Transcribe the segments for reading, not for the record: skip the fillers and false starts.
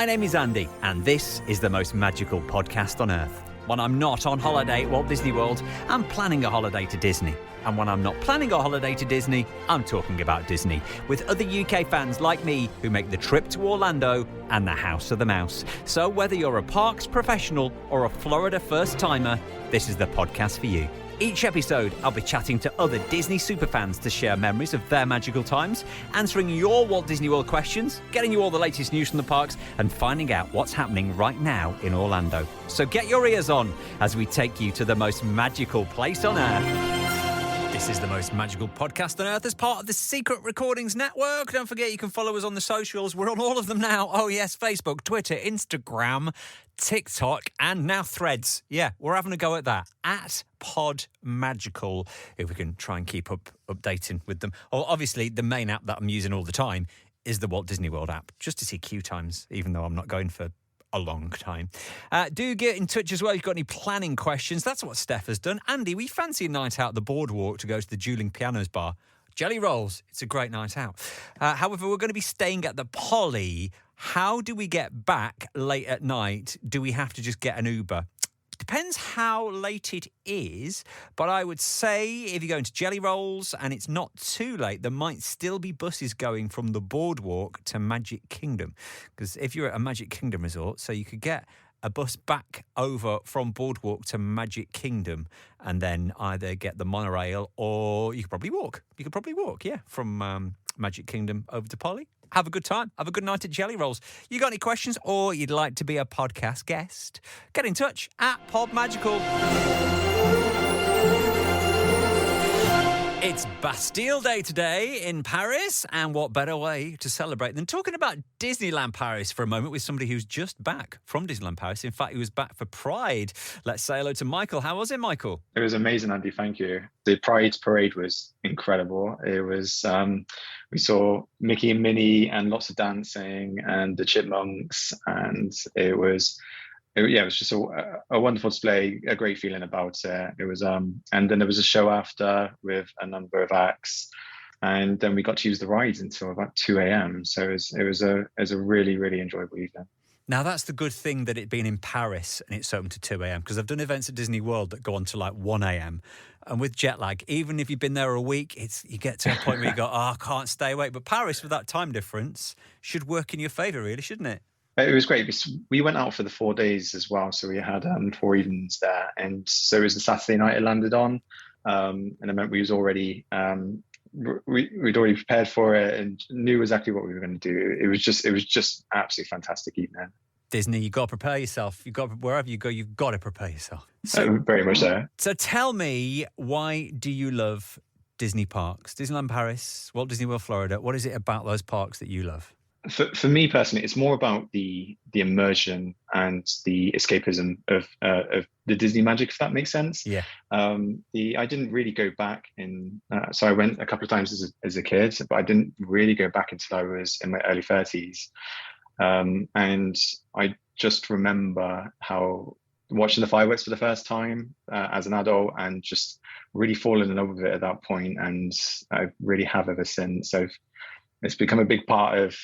My name is Andy, and this is the most magical podcast on earth. When I'm not on holiday at Walt Disney World, I'm planning a holiday to Disney. And when I'm not planning a holiday to Disney, I'm talking about Disney, with other UK fans like me who make the trip to Orlando and the House of the Mouse. So whether you're a parks professional or a Florida first-timer, this is the podcast for you. Each episode, I'll be chatting to other Disney superfans to share memories of their magical times, answering your Walt Disney World questions, getting you all the latest news from the parks, and finding out what's happening right now in Orlando. So get your ears on as we take you to the most magical place on earth. This is the most magical podcast on earth as part of the Secret Recordings Network. Don't forget you can follow us on the socials. We're on all of them now. Oh yes, Facebook, Twitter, Instagram, TikTok, and now Threads. Yeah, we're having a go at that. At Pod Magical, if we can try and keep updating with them. Oh, obviously, the main app that I'm using all the time is the Walt Disney World app, just to see queue times, even though I'm not going for a long time. Do get in touch as well if you've got any planning questions. That's what Steph has done. Andy, we fancy a night out at the boardwalk to go to the Dueling Pianos bar. Jelly rolls. It's a great night out. However, we're going to be staying at the Poly. How do we get back late at night? Do we have to just get an Uber? Depends how late it is, but I would say if you're going to Jelly Rolls and it's not too late, there might still be buses going from the boardwalk to Magic Kingdom. Because if you're at a Magic Kingdom resort, so you could get a bus back over from boardwalk to Magic Kingdom and then either get the monorail or you could probably walk. From Magic Kingdom over to Poly. Have a good time. Have a good night at Jelly Rolls. You got any questions or you'd like to be a podcast guest? Get in touch at Pod Magical. It's Bastille Day today in Paris, and what better way to celebrate than talking about Disneyland Paris for a moment with somebody who's just back from Disneyland Paris. In fact, he was back for Pride. Let's say hello to Michael. How was it, Michael? It was amazing, Andy. Thank you. The Pride parade was incredible. It was, we saw Mickey and Minnie and lots of dancing and the chipmunks, and it was just a wonderful display, a great feeling about it. It was, and then there was a show after with a number of acts, and then we got to use the rides until about 2 a.m. So it was a really, really enjoyable evening. Now, that's the good thing that it being in Paris and it's open to 2 a.m. because I've done events at Disney World that go on to like 1 a.m. And with jet lag, even if you've been there a week, you get to a point where you go, I can't stay awake. But Paris, with that time difference, should work in your favour, really, shouldn't it? It was great. We went out for the 4 days as well. So we had 4 evenings there. And so it was the Saturday night it landed on. And it meant we was already, we'd already prepared for it and knew exactly what we were going to do. It was just absolutely fantastic evening. Disney, you've got to prepare yourself. Wherever you go, you've got to prepare yourself. Very much so. So tell me, why do you love Disney parks? Disneyland Paris, Walt Disney World, Florida. What is it about those parks that you love? For me personally, it's more about the immersion and the escapism of the Disney magic, if that makes sense. Yeah. I didn't really go back so I went a couple of times as a kid, but I didn't really go back until I was in my early 30s. And I just remember how watching the fireworks for the first time as an adult and just really falling in love with it at that point, and I really have ever since. So it's become a big part of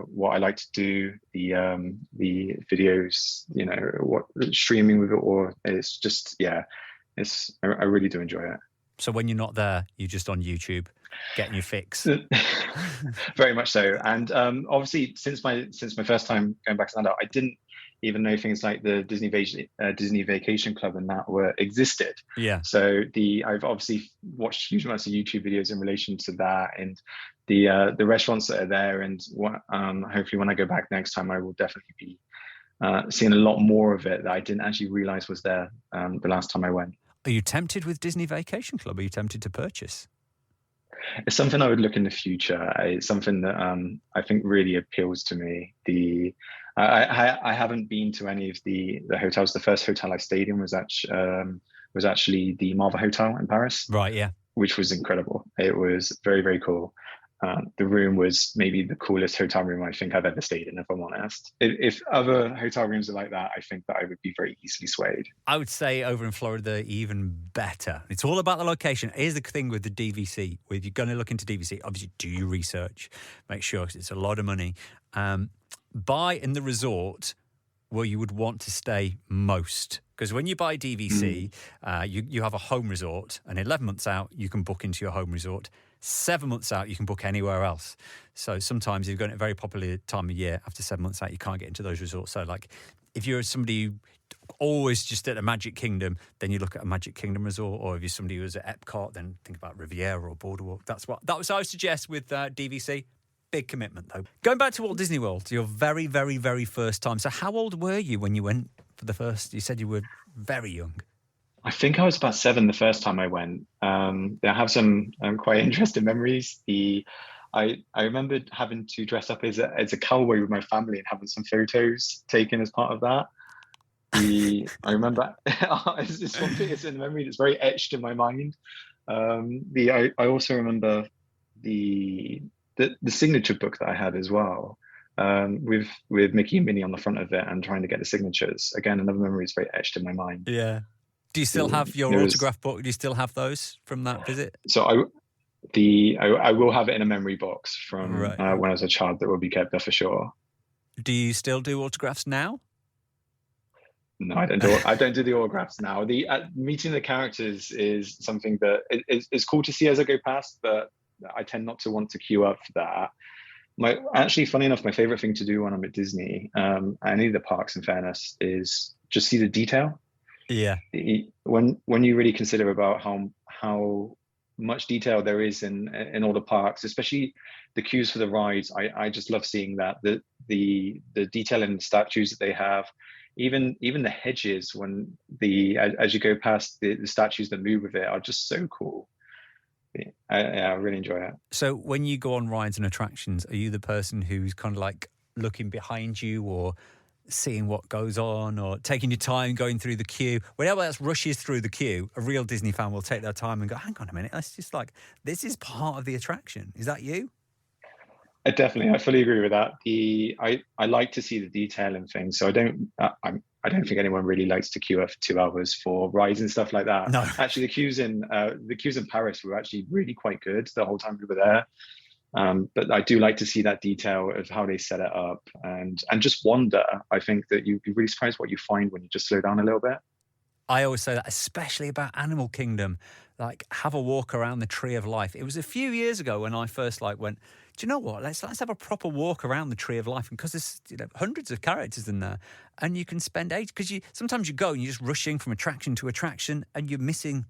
what I like to do. The videos, what streaming with it, or it's just I really do enjoy it. So when you're not there, you're just on YouTube getting your fix. Very much so. And obviously, since my first time going back to that, I didn't even know things like the Disney Vacation Club and that existed. Yeah. So I've obviously watched huge amounts of YouTube videos in relation to that and the restaurants that are there. And hopefully when I go back next time, I will definitely be seeing a lot more of it that I didn't actually realize was there the last time I went. Are you tempted with Disney Vacation Club? Are you tempted to purchase? It's something I would look in the future. It's something that I think really appeals to me. I haven't been to any of the hotels. The first hotel I stayed in was actually the Marvel Hotel in Paris. Right, yeah. Which was incredible. It was very, very cool. The room was maybe the coolest hotel room I think I've ever stayed in, if I'm honest. If other hotel rooms are like that, I think that I would be very easily swayed. I would say over in Florida, even better. It's all about the location. Here's the thing with the DVC. If you're going to look into DVC, obviously do your research. Make sure, 'cause it's a lot of money. Buy in the resort where you would want to stay most. Because when you buy DVC, you have a home resort, and 11 months out, you can book into your home resort. 7 months out, you can book anywhere else. So sometimes you've got a very popular time of year. After 7 months out, you can't get into those resorts. So like if you're somebody who always just at a Magic Kingdom, then you look at a Magic Kingdom resort. Or if you're somebody who's at Epcot, then think about Riviera or Boardwalk. That was I would suggest with DVC. Big commitment, though. Going back to Walt Disney World, your very, very, very first time. So how old were you when you went for the first? You said you were very young. I think I was about 7 the first time I went. I have some quite interesting memories. I remember having to dress up as a cowboy with my family and having some photos taken as part of that. I remember it's one thing. It's in memory that's very etched in my mind. I also remember the signature book that I had as well, with Mickey and Minnie on the front of it, and trying to get the signatures. Again, another memory is very etched in my mind. Yeah. Do you still have your autograph book? Do you still have those from that visit? So I will have it in a memory box from when I was a child that will be kept there for sure. Do you still do autographs now? No, I don't do the autographs now. The meeting the characters is something that is cool to see as I go past, but I tend not to want to queue up for that. Actually, funny enough, my favorite thing to do when I'm at Disney, any of the parks in fairness, is just see the detail. Yeah. When you really consider about how much detail there is in all the parks, especially the queues for the rides, I just love seeing that the detail in the statues that they have, even the hedges as you go past the statues that move with it are just so cool. I really enjoy it. So when you go on rides and attractions, are you the person who's kind of like looking behind you or seeing what goes on or taking your time going through the queue? Whenever else rushes through the queue, a real Disney fan will take their time and go, hang on a minute, that's just like, this is part of the attraction. Is that you? I fully agree with that. I like to see the detail in things, so I don't think anyone really likes to queue up for 2 hours for rides and stuff like that. No. Actually, the queues in Paris were actually really quite good the whole time we were there. But I do like to see that detail of how they set it up and just wonder. I think that you'd be really surprised what you find when you just slow down a little bit. I always say that, especially about Animal Kingdom, like have a walk around the Tree of Life. It was a few years ago when I first went, do you know what? Let's have a proper walk around the Tree of Life, because there's hundreds of characters in there, and you can spend ages, because sometimes you go and you're just rushing from attraction to attraction and you're missing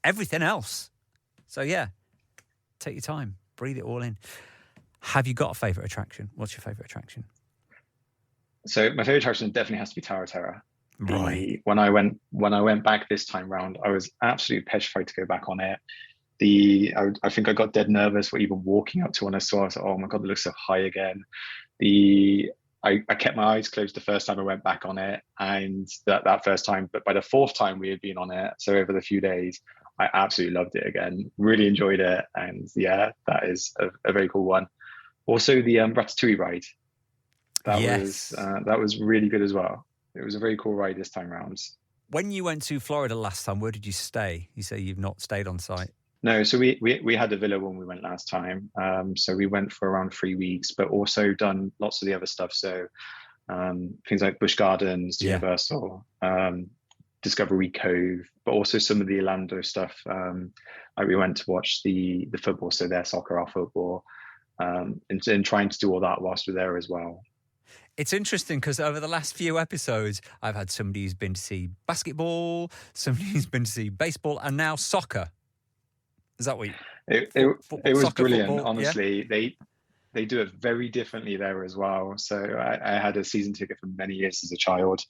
everything else. So yeah, take your time, breathe it all in. Have you got a favourite attraction? What's your favourite attraction? So my favourite attraction definitely has to be Tower of Terror. Right. When I went back this time round, I was absolutely petrified to go back on it. I think I got dead nervous for even walking up to one I saw. I was like, oh my God, it looks so high again. I kept my eyes closed the first time I went back on it, and that first time, but by the 4th time we had been on it, so over the few days, I absolutely loved it again. Really enjoyed it, and yeah, that is a very cool one. Also, the Ratatouille ride. That was really good as well. It was a very cool ride this time round. When you went to Florida last time, where did you stay? You say you've not stayed on site. No, so we had a villa when we went last time. So we went for around 3 weeks, but also done lots of the other stuff. So things like Busch Gardens, Universal, Discovery Cove, but also some of the Orlando stuff. Like we went to watch the football, so their soccer, our football, and trying to do all that whilst we're there as well. It's interesting because over the last few episodes, I've had somebody who's been to see basketball, somebody who's been to see baseball, and now soccer. Is that what it was soccer, brilliant, football, honestly. Yeah? They do it very differently there as well. So I had a season ticket for many years as a child.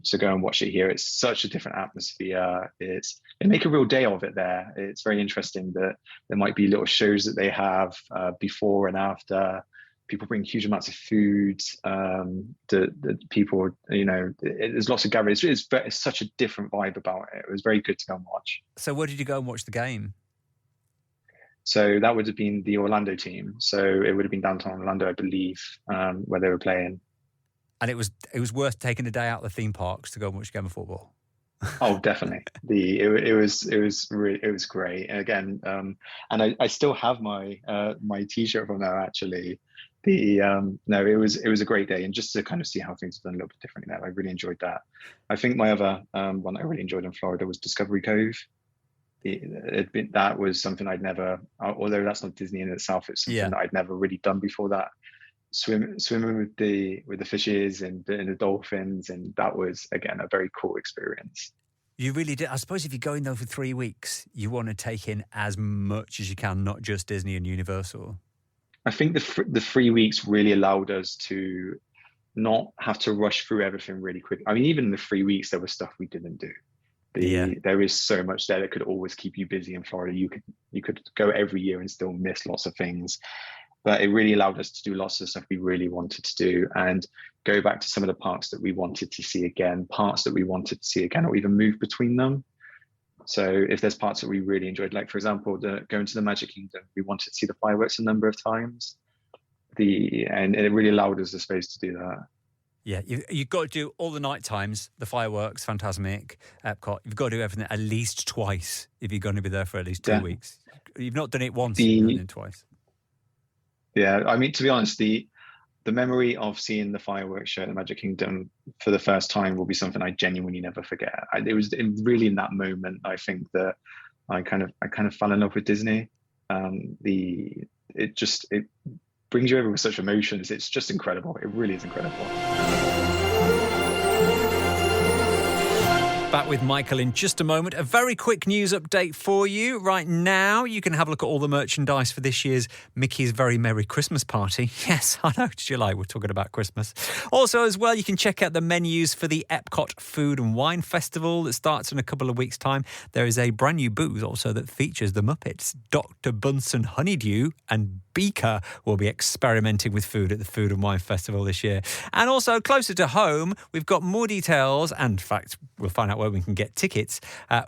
So go and watch it here. It's such a different atmosphere. They make a real day of it there. It's very interesting that there might be little shows that they have before and after. People bring huge amounts of food. The people, there's lots of gatherings. It's such a different vibe about it. It was very good to go and watch. So where did you go and watch the game? So that would have been the Orlando team. So it would have been downtown Orlando, I believe, where they were playing. And it was worth taking a day out of the theme parks to go and watch a game of football. Oh, definitely. It was great. And again, and I still have my my T-shirt from there actually. No, it was a great day, and just to kind of see how things have done a little bit differently now, I really enjoyed that. I think my other one I really enjoyed in Florida was Discovery Cove. That was something I'd never, although that's not Disney in itself, it's something that I'd never really done before that. Swimming with the fishes and the dolphins, and that was again a very cool experience. You really did. I suppose if you go in there for 3 weeks, you want to take in as much as you can, not just Disney and Universal. I think the 3 weeks really allowed us to not have to rush through everything really quick. I mean, even in the 3 weeks, there was stuff we didn't do. There is so much there that could always keep you busy in Florida. You could go every year and still miss lots of things. But it really allowed us to do lots of stuff we really wanted to do and go back to some of the parks that we wanted to see again, parts that we wanted to see again, or even move between them. So if there's parts that we really enjoyed, like, for example, going to the Magic Kingdom, we wanted to see the fireworks a number of times. And it really allowed us the space to do that. Yeah, you've got to do all the night times, the fireworks, Fantasmic, Epcot. You've got to do everything at least twice if you're going to be there for at least 2 weeks. You've not done it once, you've done it twice. Yeah, I mean, to be honest, the memory of seeing the fireworks show at the Magic Kingdom for the first time will be something I genuinely never forget. It was really in that moment, I think, that I kind of fell in love with Disney. It brings you over with such emotions. It's just incredible. It really is incredible. Back with Michael in just a moment. A very quick news update for you. Right now, you can have a look at all the merchandise for this year's Mickey's Very Merry Christmas Party. Yes, I know, it's July, we're talking about Christmas. Also, as well, you can check out the menus for the Epcot Food and Wine Festival that starts in a couple of weeks' time. There is a brand new booth also that features the Muppets. Dr. Bunsen Honeydew and Beaker will be experimenting with food at the Food and Wine Festival this year. And also, closer to home, we've got more details, and in fact, we'll find out where we can get tickets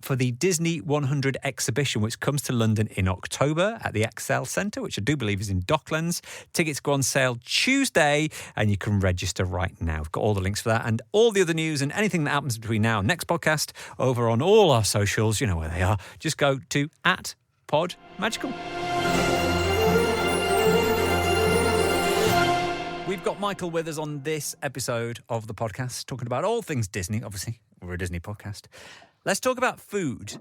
for the Disney 100 exhibition, which comes to London in October at the Excel Centre, which I do believe is in Docklands. Tickets go on sale Tuesday, and you can register right now. We've got all the links for that and all the other news and anything that happens between now and next podcast over on all our socials. You know where they are. Just go to @PodMagical. We've got Michael with us on this episode of the podcast, talking about all things Disney. Obviously, we're a Disney podcast. Let's talk about food.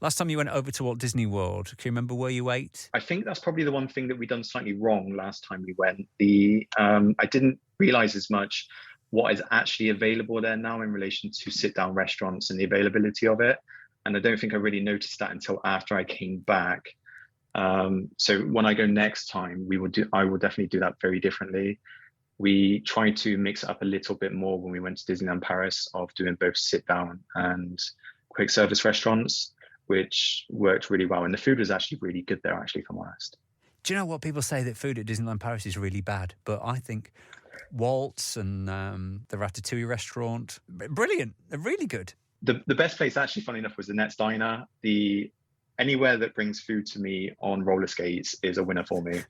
Last time you went over to Walt Disney World, can you remember where you ate? I think that's probably the one thing that we done slightly wrong last time we went. I didn't realise as much what is actually available there now in relation to sit-down restaurants and the availability of it. And I don't think I really noticed that until after I came back. So when I go next time, I will definitely do that very differently. We tried to mix it up a little bit more when we went to Disneyland Paris of doing both sit down and quick service restaurants, which worked really well. And the food was actually really good there, actually, if I'm honest. Do you know what people say, that food at Disneyland Paris is really bad? But I think Walt's and the Ratatouille restaurant, brilliant. They're really good. The best place, actually, funny enough, was the Nets Diner. Anywhere that brings food to me on roller skates is a winner for me.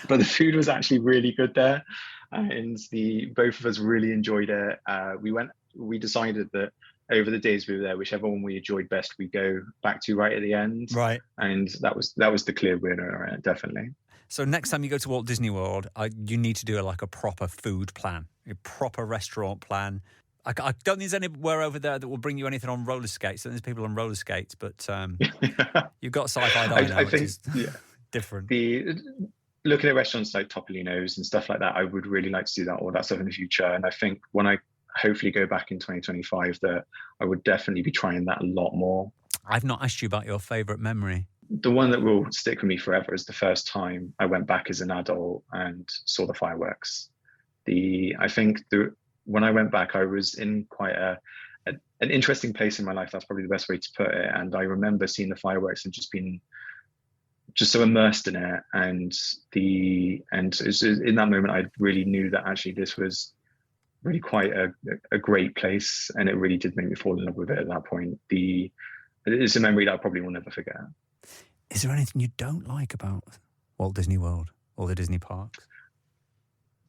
But the food was actually really good there. And both of us really enjoyed it. We decided that over the days we were there, whichever one we enjoyed best, we go back to right at the end. Right. And that was the clear winner, definitely. So next time you go to Walt Disney World, you need to do a proper food plan, a proper restaurant plan. I don't think there's anywhere over there that will bring you anything on roller skates. There's people on roller skates, but you've got SciFi Diner, which is different. Looking at restaurants like Topolino's and stuff like that, I would really like to do all that stuff in the future. And I think when I hopefully go back in 2025, that I would definitely be trying that a lot more. I've not asked you about your favourite memory. The one that will stick with me forever is the first time I went back as an adult and saw the fireworks. When I went back, I was in quite an interesting place in my life. That's probably the best way to put it. And I remember seeing the fireworks and just being so immersed in it. And it was in that moment, I really knew that actually this was really quite a great place. And it really did make me fall in love with it at that point. It's a memory that I probably will never forget. Is there anything you don't like about Walt Disney World or the Disney parks?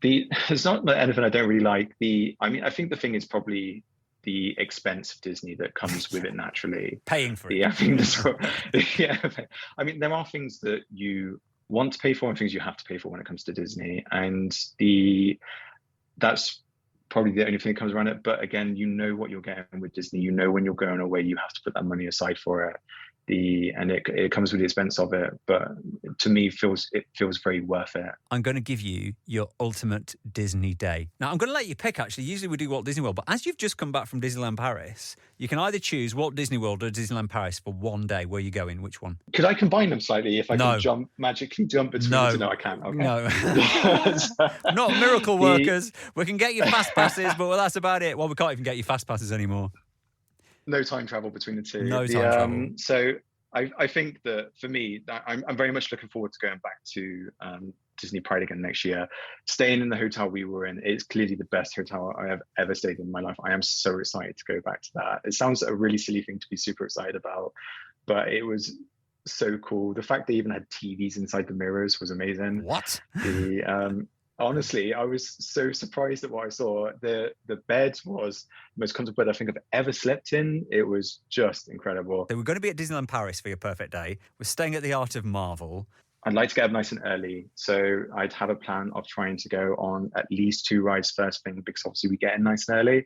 There's not anything I don't really like. I think the thing is probably the expense of Disney that comes with it naturally. Paying for it. I think I mean, there are things that you want to pay for and things you have to pay for when it comes to Disney, and that's probably the only thing that comes around it. But again, you know what you're getting with Disney. You know when you're going away, you have to put that money aside for it. And it comes with the expense of it, but to me, it feels very worth it. I'm going to give you your ultimate Disney day. Now, I'm going to let you pick, actually. Usually we do Walt Disney World, but as you've just come back from Disneyland Paris, you can either choose Walt Disney World or Disneyland Paris for one day. Where are you going? Which one? Could I combine them slightly if I can magically jump between the two? No, I can't. Okay. No. Not miracle workers. We can get you fast passes, but that's about it. Well, we can't even get you fast passes anymore. No time travel between the two. No time travel. So I think that for me, I'm very much looking forward to going back to Disney Pride again next year. Staying in the hotel we were in, it's clearly the best hotel I have ever stayed in my life. I am so excited to go back to that. It sounds a really silly thing to be super excited about, but it was so cool. The fact they even had TVs inside the mirrors was amazing. What? Honestly, I was so surprised at what I saw. The bed was the most comfortable bed I think I've ever slept in. It was just incredible. So we're going to be at Disneyland Paris for your perfect day. We're staying at the Art of Marvel. I'd like to get up nice and early. So I'd have a plan of trying to go on at least 2 rides first thing, because obviously we get in nice and early.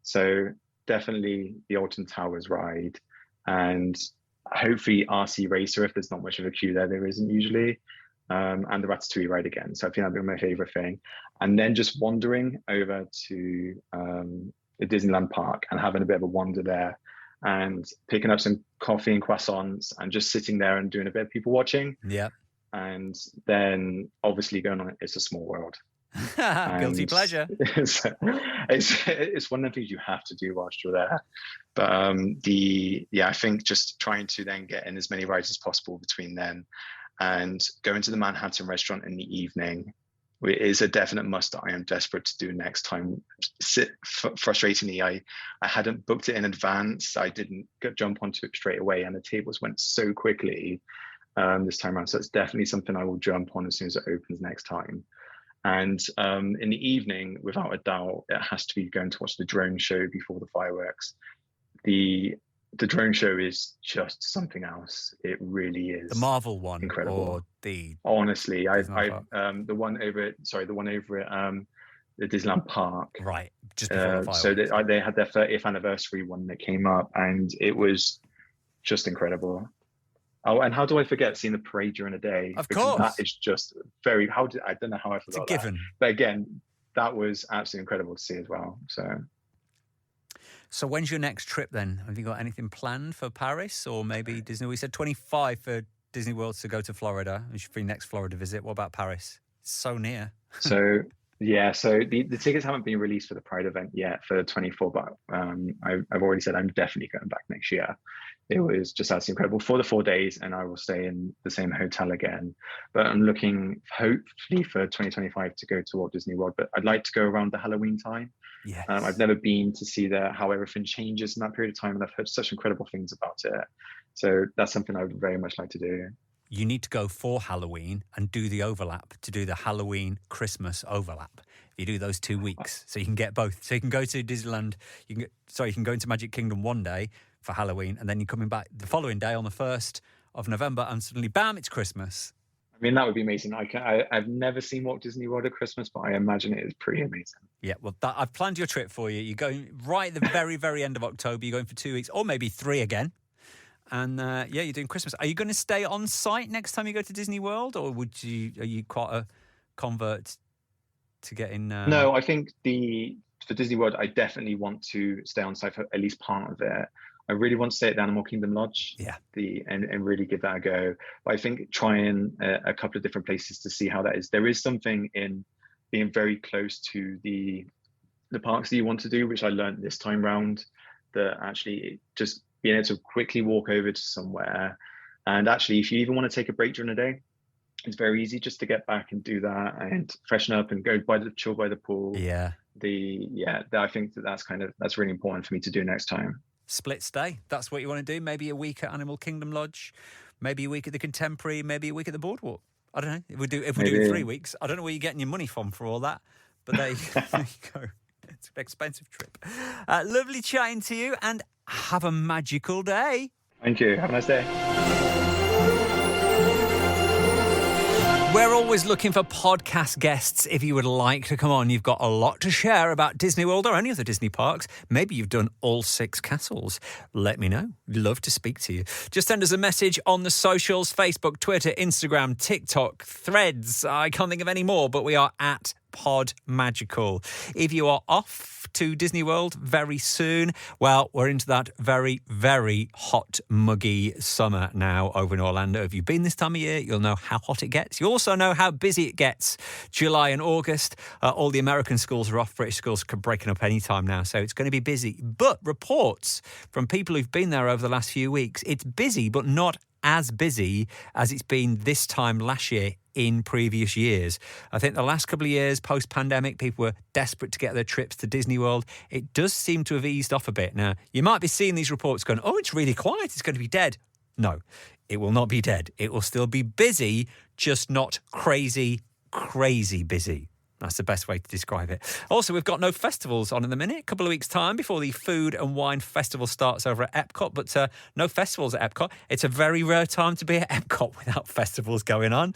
So definitely the Alton Towers ride, and hopefully RC Racer if there's not much of a queue there isn't usually. And the Ratatouille ride again. So I think that'd be my favorite thing. And then just wandering over to the Disneyland park and having a bit of a wander there and picking up some coffee and croissants and just sitting there and doing a bit of people watching. Yeah. And then obviously going on It's a Small World. Guilty pleasure. It's one of the things you have to do whilst you're there. But I think just trying to then get in as many rides as possible between then and going to the Manhattan restaurant in the evening is a definite must that I am desperate to do next time. Frustratingly, I hadn't booked it in advance. I didn't jump onto it straight away, and the tables went so quickly this time around. So it's definitely something I will jump on as soon as it opens next time. And in the evening, without a doubt, it has to be going to watch the drone show before the fireworks. The drone show is just something else. It really is. The Marvel one, incredible. Or the honestly, the one over at the Disneyland Park. Right, just before the fireworks. So they had their 30th anniversary one that came up, and it was just incredible. Oh, and how do I forget seeing the parade during the day? Of course, that is just very. I don't know how I forgot it's a given. That. But again, that was absolutely incredible to see as well. So when's your next trip then? Have you got anything planned for Paris or maybe Disney? We said 25 for Disney World to go to Florida for your next Florida visit. What about Paris? It's so near. So the tickets haven't been released for the Pride event yet for 24, but I've already said I'm definitely going back next year. It was just absolutely incredible for the 4 days, and I will stay in the same hotel again. But I'm looking hopefully for 2025 to go to Walt Disney World, but I'd like to go around the Halloween time. Yes. I've never been to see how everything changes in that period of time, and I've heard such incredible things about it. So that's something I would very much like to do. You need to go for Halloween and do the overlap, to do the Halloween Christmas overlap. You do those 2 weeks, so you can get both. So you can go to Disneyland, you can go into Magic Kingdom one day for Halloween, and then you're coming back the following day on the 1st of November, and suddenly, bam, it's Christmas. I mean, that would be amazing. I've never seen Walt Disney World at Christmas, but I imagine it is pretty amazing. Yeah, well, I've planned your trip for you. You're going right at the very, very end of October. You're going for 2 weeks, or maybe 3 again. And you're doing Christmas. Are you going to stay on site next time you go to Disney World, or are you quite a convert to getting? No, I think for Disney World, I definitely want to stay on site for at least part of it. I really want to stay at the Animal Kingdom Lodge, and really give that a go. But I think trying a couple of different places to see how that is. There is something in being very close to the parks that you want to do, which I learned this time round, that actually just being able to quickly walk over to somewhere. And actually, if you even want to take a break during the day, it's very easy just to get back and do that and freshen up and go chill by the pool. Yeah. I think that's really important for me to do next time. Split stay. That's what you want to do. Maybe a week at Animal Kingdom Lodge, Maybe a week at the Contemporary, maybe a week at the Boardwalk. I don't know. If we do 3 weeks, I don't know where you're getting your money from for all that. But there you go. It's an expensive trip. Lovely chatting to you, and have a magical day. Thank you. Have a nice day. We're always looking for podcast guests. If you would like to come on, you've got a lot to share about Disney World or any of the Disney parks. Maybe you've done all 6 castles. Let me know. Love to speak to you. Just send us a message on the socials: Facebook, Twitter, Instagram, TikTok, Threads. I can't think of any more, but we are at Pod Magical. If you are off to Disney World very soon, well, we're into that very, very hot, muggy summer now over in Orlando. If you've been this time of year, you'll know how hot it gets. You also know how busy it gets. July and August, all the American schools are off. British schools are breaking up any time now, so it's going to be busy. But reports from people who've been there over the last few weeks, it's busy, but not as busy as it's been this time last year in previous years. I think the last couple of years, post-pandemic, people were desperate to get their trips to Disney World. It does seem to have eased off a bit. Now, you might be seeing these reports going, oh, it's really quiet, it's going to be dead. No, it will not be dead. It will still be busy, just not crazy busy. That's the best way to describe it. Also, we've got no festivals on in the minute. A couple of weeks' time before the Food and Wine Festival starts over at EPCOT, but no festivals at EPCOT. It's a very rare time to be at EPCOT without festivals going on.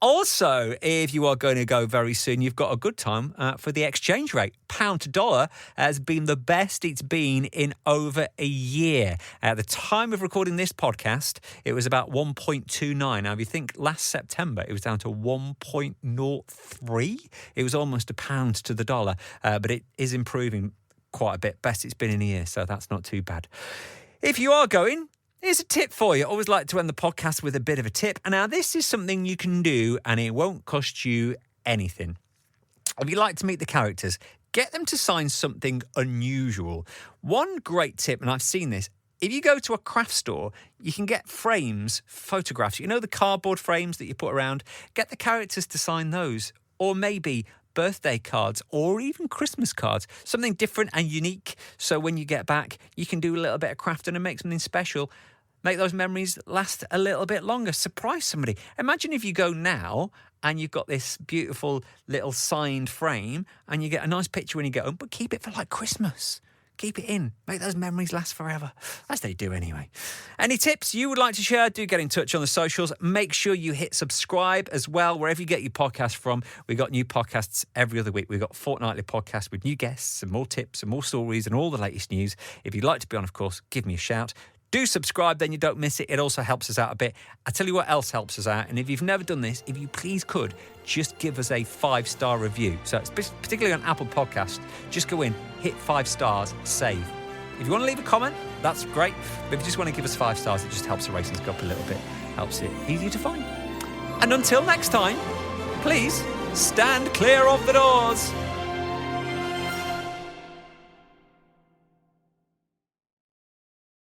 Also, if you are going to go very soon, you've got a good time for the exchange rate. Pound to dollar has been the best it's been in over a year. At the time of recording this podcast, it was about 1.29. Now, if you think last September, it was down to 1.03. It was almost a pound to the dollar, but it is improving quite a bit. Best it's been in a year, so that's not too bad. If you are going, here's a tip for you. I always like to end the podcast with a bit of a tip. And now this is something you can do and it won't cost you anything. If you like to meet the characters, get them to sign something unusual. One great tip, and I've seen this, if you go to a craft store, you can get frames, photographs. You know the cardboard frames that you put around? Get the characters to sign those. Or maybe birthday cards or even Christmas cards. Something different and unique. So when you get back, you can do a little bit of crafting and make something special. Make those memories last a little bit longer. Surprise somebody. Imagine if you go now and you've got this beautiful little signed frame and you get a nice picture when you get home, but keep it for like Christmas. Keep it in. Make those memories last forever, as they do anyway. Any tips you would like to share, do get in touch on the socials. Make sure you hit subscribe as well, wherever you get your podcast from. We've got new podcasts every other week. We've got fortnightly podcasts with new guests and more tips and more stories and all the latest news. If you'd like to be on, of course, give me a shout. Do subscribe, then you don't miss it. It also helps us out a bit. I tell you what else helps us out, and if you've never done this, if you please could, just give us a 5-star review. So it's particularly on Apple Podcasts, just go in, hit 5 stars, save. If you want to leave a comment, that's great. But if you just want to give us 5 stars, it just helps the ratings go up a little bit. Helps it easier to find. And until next time, please stand clear of the doors.